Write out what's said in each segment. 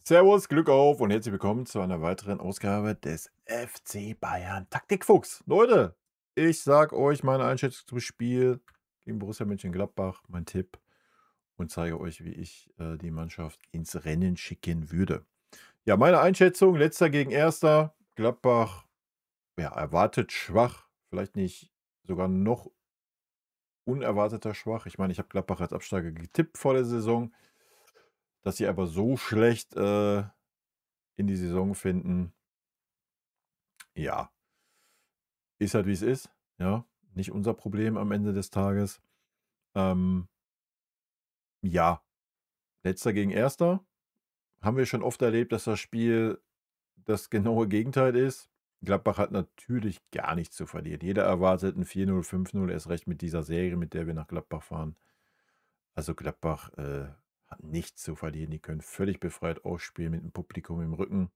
Servus, Glück auf und herzlich willkommen zu einer weiteren Ausgabe des FC Bayern Taktikfuchs. Leute, ich sag euch meine Einschätzung zum Spiel gegen Borussia Mönchengladbach, mein Tipp und zeige euch, wie ich die Mannschaft ins Rennen schicken würde. Ja, meine Einschätzung, letzter gegen erster, Gladbach, ja, erwartet schwach, vielleicht nicht sogar noch unerwarteter schwach. Ich meine, ich habe Gladbach als Absteiger getippt vor der Saison, dass sie aber so schlecht in die Saison finden. Ja, ist halt, wie es ist, ja. Nicht unser Problem am Ende des Tages. Ähm, ja, Letzter gegen Erster. Haben wir schon oft erlebt, dass das Spiel das genaue Gegenteil ist. Gladbach hat natürlich gar nichts zu verlieren. Jeder erwartet ein 4:0, 5:0, erst recht mit dieser Serie, mit der wir nach Gladbach fahren. Also Gladbach hat nichts zu verlieren. Die können völlig befreit ausspielen mit dem Publikum im Rücken.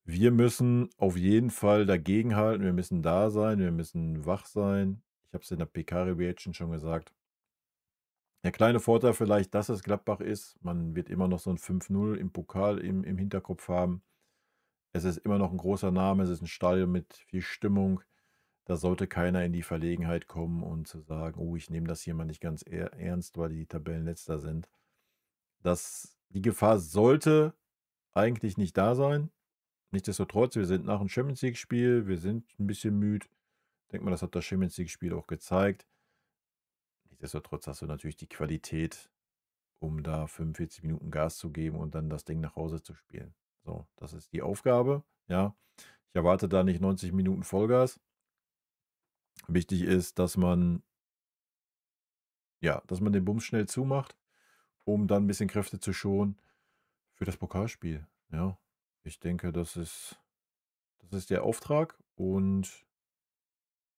Wir müssen auf jeden Fall dagegenhalten. Wir müssen da sein. Wir müssen wach sein. Ich habe es in der PK-Reaction schon gesagt. Der kleine Vorteil vielleicht, dass es Gladbach ist. Man wird immer noch so ein 5:0 im Pokal im Hinterkopf haben. Es ist immer noch ein großer Name. Es ist ein Stadion mit viel Stimmung. Da sollte keiner in die Verlegenheit kommen und zu sagen: „Oh, ich nehme das hier mal nicht ganz ernst, weil die Tabellenletzter sind.“ Die Gefahr sollte eigentlich nicht da sein. Nichtsdestotrotz, wir sind nach dem Champions-League-Spiel, wir sind ein bisschen müde. Ich denke mal, das hat das Champions-League-Spiel auch gezeigt. Nichtsdestotrotz hast du natürlich die Qualität, um da 45 Minuten Gas zu geben und dann das Ding nach Hause zu spielen. So, das ist die Aufgabe, ja. Ich erwarte da nicht 90 Minuten Vollgas. Wichtig ist, dass man den Bums schnell zumacht, um dann ein bisschen Kräfte zu schonen für das Pokalspiel, ja. Ich denke, das ist der Auftrag und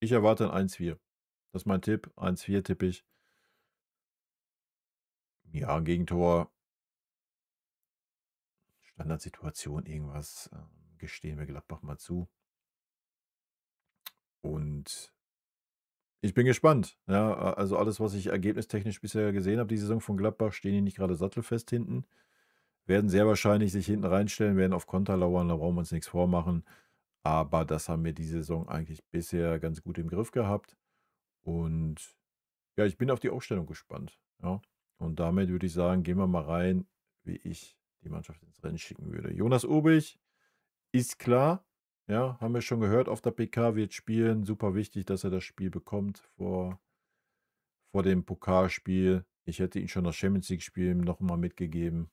ich erwarte ein 1:4. Das ist mein Tipp. 1:4 tippe ich. Ja, Gegentor, Standardsituation, irgendwas, gestehen wir Gladbach mal zu. Und ich bin gespannt. Ja, also alles, was ich ergebnistechnisch bisher gesehen habe, die Saison von Gladbach, stehen die nicht gerade sattelfest hinten. Werden sehr wahrscheinlich sich hinten reinstellen, werden auf Konter lauern, da brauchen wir uns nichts vormachen. Aber das haben wir die Saison eigentlich bisher ganz gut im Griff gehabt. Und ja, ich bin auf die Aufstellung gespannt. Ja. Und damit würde ich sagen, gehen wir mal rein, wie ich die Mannschaft ins Rennen schicken würde. Jonas Obig ist klar. Ja, haben wir schon gehört auf der PK, wird spielen. Super wichtig, dass er das Spiel bekommt vor dem Pokalspiel. Ich hätte ihm schon das Champions League-Spiel nochmal mitgegeben.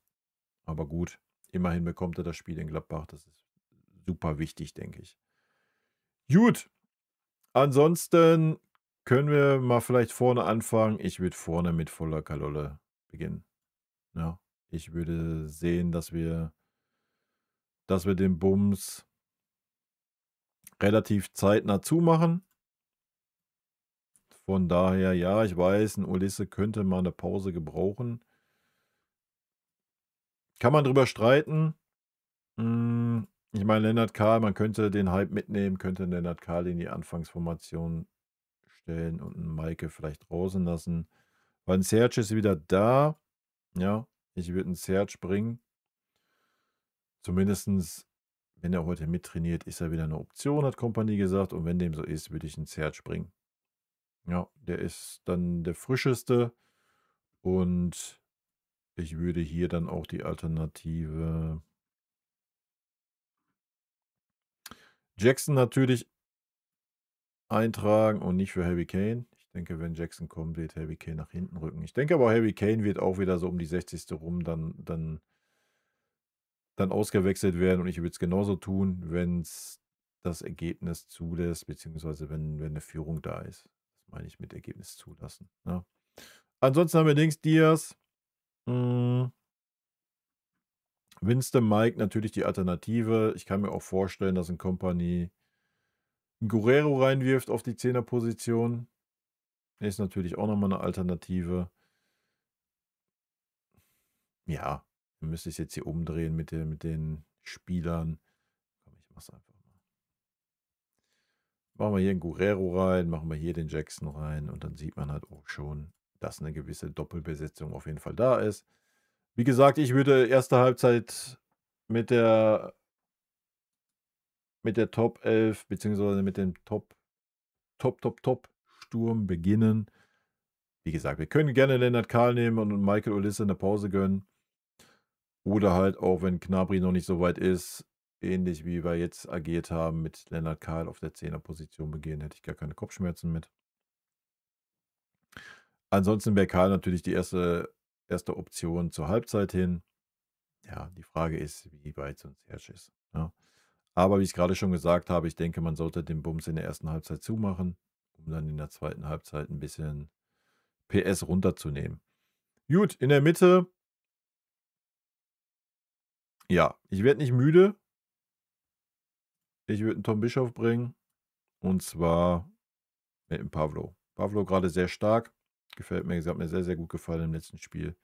Aber gut, immerhin bekommt er das Spiel in Gladbach. Das ist super wichtig, denke ich. Gut, ansonsten können wir mal vielleicht vorne anfangen. Ich würde vorne mit voller Kalotte beginnen. Ja, ich würde sehen, dass wir den Bums relativ zeitnah zumachen. Von daher, ja, ich weiß, ein Ulisse könnte mal eine Pause gebrauchen. Kann man drüber streiten. Ich meine, Lennart Kahl, man könnte den Hype mitnehmen, könnte Lennart Kahl in die Anfangsformation stellen und 'n Maike vielleicht draußen lassen. Weil 'n Serge ist wieder da. Ja, ich würde 'n Serge bringen. Zumindestens, wenn er heute mittrainiert, ist er wieder eine Option, hat Kompanie gesagt. Und wenn dem so ist, würde ich 'n Serge bringen. Ja, der ist dann der Frischeste und ich würde hier dann auch die Alternative Jackson natürlich eintragen und nicht für Harry Kane. Ich denke, wenn Jackson kommt, wird Harry Kane nach hinten rücken. Ich denke aber, Harry Kane wird auch wieder so um die 60. rum dann ausgewechselt werden und ich würde es genauso tun, wenn es das Ergebnis zulässt, beziehungsweise wenn 'ne Führung da ist. Das meine ich mit Ergebnis zulassen, ne? Ansonsten haben wir links Diaz, hm, Winston, Mike natürlich die Alternative. Ich kann mir auch vorstellen, dass 'n Kompanie 'n Guerrero reinwirft auf die Zehnerposition. Ist natürlich auch noch mal 'ne Alternative. Ja, dann müsste ich's jetzt hier umdrehen mit den Spielern. Komm, ich mache es einfach mal. Machen wir hier 'n Guerrero rein, machen wir hier den Jackson rein und dann sieht man halt auch schon, dass eine gewisse Doppelbesetzung auf jeden Fall da ist. Wie gesagt, ich würde erste Halbzeit mit der Top 11 beziehungsweise mit dem Top-Sturm beginnen. Wie gesagt, wir können gerne Lennart Kahl nehmen und Michael Olisse eine Pause gönnen. Oder halt auch, wenn Gnabry noch nicht so weit ist, ähnlich wie wir jetzt agiert haben, mit Lennart Kahl auf der 10er-Position beginnen, hätte ich gar keine Kopfschmerzen mit. Ansonsten wäre Kahl natürlich die erste Option zur Halbzeit hin. Ja, die Frage ist, wie weit so ein Serge ist. Ja. Aber wie ich gerade schon gesagt habe, ich denke, man sollte den Bums in der ersten Halbzeit zumachen, um dann in der zweiten Halbzeit ein bisschen PS runterzunehmen. Gut, in der Mitte, ja, ich werde nicht müde. Ich würde einen Tom Bischof bringen. Und zwar mit dem Pavlo. Pavlo gerade sehr stark. Gefällt mir, hat mir sehr, sehr gut gefallen im letzten Spiel.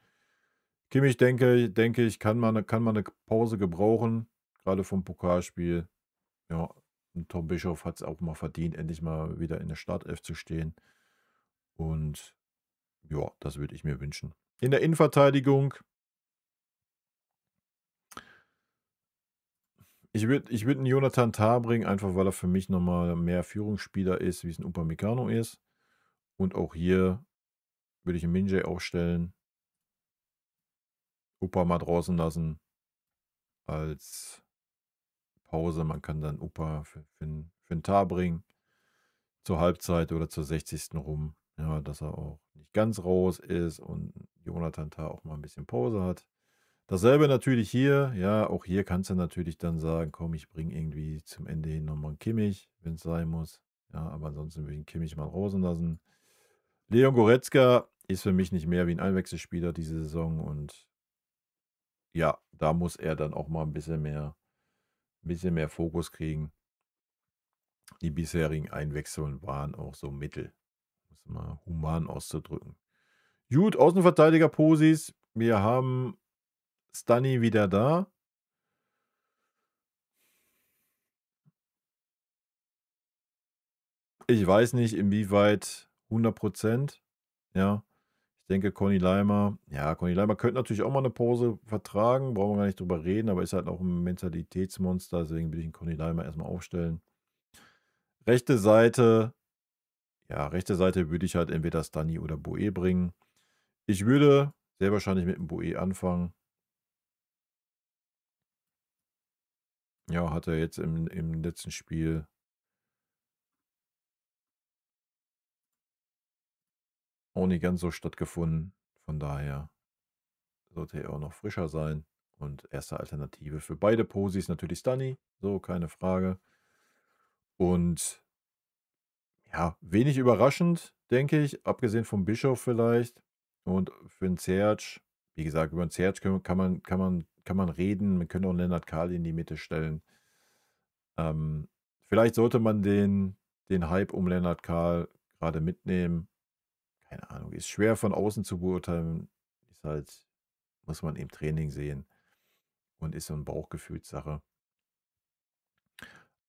Kimmich, denke ich, kann man eine Pause gebrauchen. Gerade vom Pokalspiel. Ja, und Tom Bischof hat es auch mal verdient, endlich mal wieder in der Startelf zu stehen. Und ja, das würde ich mir wünschen. In der Innenverteidigung, ich würd einen Jonathan Tah bringen, einfach weil er für mich nochmal mehr Führungsspieler ist, wie es ein Upamecano ist. Und auch hier würde ich einen Minjay aufstellen, Upa mal draußen lassen als Pause. Man kann dann Upa für einen Tah bringen, zur Halbzeit oder zur 60. rum. Ja, dass er auch nicht ganz raus ist und Jonathan Tah auch mal ein bisschen Pause hat. Dasselbe natürlich hier. Ja, auch hier kannst du natürlich dann sagen, komm, ich bringe irgendwie zum Ende hin nochmal einen Kimmich, wenn es sein muss. Ja, aber ansonsten würde ich einen Kimmich mal draußen lassen. Leon Goretzka ist für mich nicht mehr wie ein Einwechselspieler diese Saison und ja, da muss er dann auch mal ein bisschen mehr Fokus kriegen. Die bisherigen Einwechslungen waren auch so mittel, um es mal human auszudrücken. Gut, Außenverteidiger-Posis. Wir haben Stani wieder da. Ich weiß nicht, inwieweit 100%. Ja, ich denke, Conny Leimer könnte natürlich auch mal eine Pause vertragen, brauchen wir gar nicht drüber reden, aber ist halt auch ein Mentalitätsmonster, deswegen will ich einen Conny Leimer erstmal aufstellen. Rechte Seite, ja, rechte Seite würde ich halt entweder Stani oder Boe bringen. Ich würde sehr wahrscheinlich mit dem Boe anfangen. Ja, hat er jetzt im letzten Spiel auch nicht ganz so stattgefunden. Von daher sollte er auch noch frischer sein. Und erste Alternative für beide Posis natürlich Stani, so keine Frage. Und ja, wenig überraschend, denke ich, abgesehen vom Bischof vielleicht. Und für den Serge, wie gesagt, über den Serge kann man reden. Wir können auch Lennart Kahl in die Mitte stellen. Vielleicht sollte man den Hype um Lennart Kahl gerade mitnehmen. Keine Ahnung, ist schwer von außen zu beurteilen. Ist halt, muss man im Training sehen und ist so eine Bauchgefühlssache.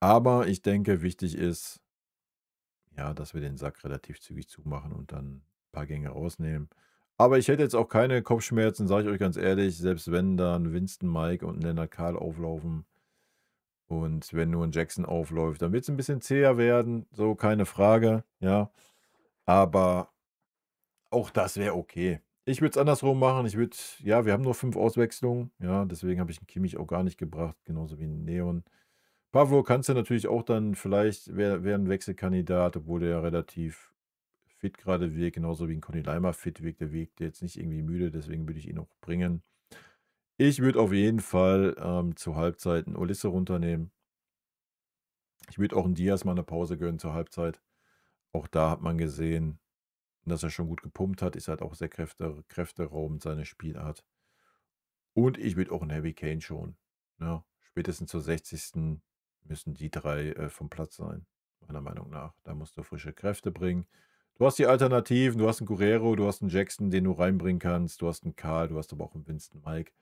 Aber ich denke, wichtig ist, ja, dass wir den Sack relativ zügig zumachen und dann ein paar Gänge rausnehmen. Aber ich hätte jetzt auch keine Kopfschmerzen, sage ich euch ganz ehrlich, selbst wenn da ein Winston Mike und ein Lennart Kahl auflaufen und wenn nur ein Jackson aufläuft, dann wird es ein bisschen zäher werden, so keine Frage, ja. Aber auch das wäre okay. Ich würde es andersrum machen. Ja, wir haben nur 5 Auswechslungen, ja, deswegen habe ich 'n Kimmich auch gar nicht gebracht, genauso wie 'n Neon. Pavlo kannst du natürlich auch dann vielleicht wäre 'n Wechselkandidat, obwohl der ja relativ fit gerade wirkt, genauso wie 'n Conny Leimer fit wirkt. Der wirkt jetzt nicht irgendwie müde, deswegen würde ich ihn auch bringen. Ich würde auf jeden Fall, zur Halbzeit 'n Olisse runternehmen. Ich würde auch 'n Diaz mal 'ne Pause gönnen zur Halbzeit. Auch da hat man gesehen, dass er schon gut gepumpt hat, ist halt auch sehr kräfteraubend, seine Spielart. Und ich würde auch 'n Harry Kane schonen, ne? Spätestens zur 60. müssen die 3 vom Platz sein, meiner Meinung nach. Da musst du frische Kräfte bringen. Du hast die Alternativen, du hast 'n Guerrero, du hast 'n Jackson, den du reinbringen kannst, du hast 'n Karl, du hast aber auch 'n Winston Mike.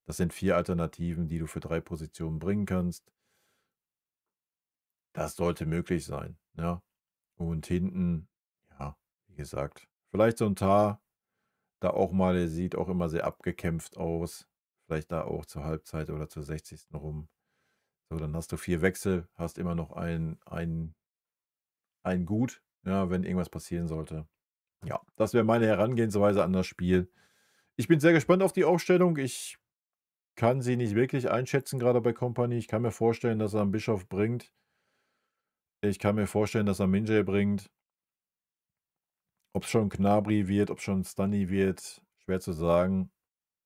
Das sind 4 Alternativen, die du für 3 Positionen bringen kannst. Das sollte möglich sein, ja. Und hinten, ja, wie gesagt, vielleicht so 'n Tah, da auch mal der sieht auch immer sehr abgekämpft aus. vielleicht da auch zur Halbzeit oder zur 60. rum. So, dann hast du 4 Wechsel, hast immer noch ein Gut, ja, wenn irgendwas passieren sollte. Ja, das wäre meine Herangehensweise an das Spiel. Ich bin sehr gespannt auf die Aufstellung. Ich kann sie nicht wirklich einschätzen, gerade bei Kompany. Ich kann mir vorstellen, dass er 'n Bischof bringt. Ich kann mir vorstellen, dass er Minjay bringt. Ob's schon Gnabry wird, ob's schon Stunny wird, schwer zu sagen.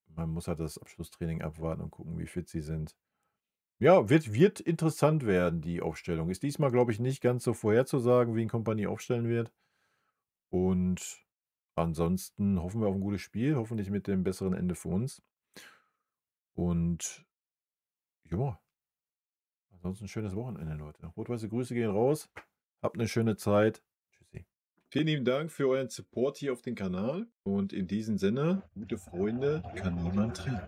Man muss halt das Abschlusstraining abwarten und gucken, wie fit sie sind. Ja, wird interessant werden, die Aufstellung. Ist diesmal, glaube ich, nicht ganz so vorherzusagen, wie 'n Kompany aufstellen wird. Und ansonsten hoffen wir auf 'n gutes Spiel, hoffentlich mit dem besseren Ende für uns. Und ja, ansonsten 'n schönes Wochenende, Leute. Rot-weiße Grüße gehen raus. Habt 'ne schöne Zeit. Tschüssi. Vielen lieben Dank für euren Support hier auf den Kanal. Und in diesem Sinne, gute Freunde kann niemand trennen.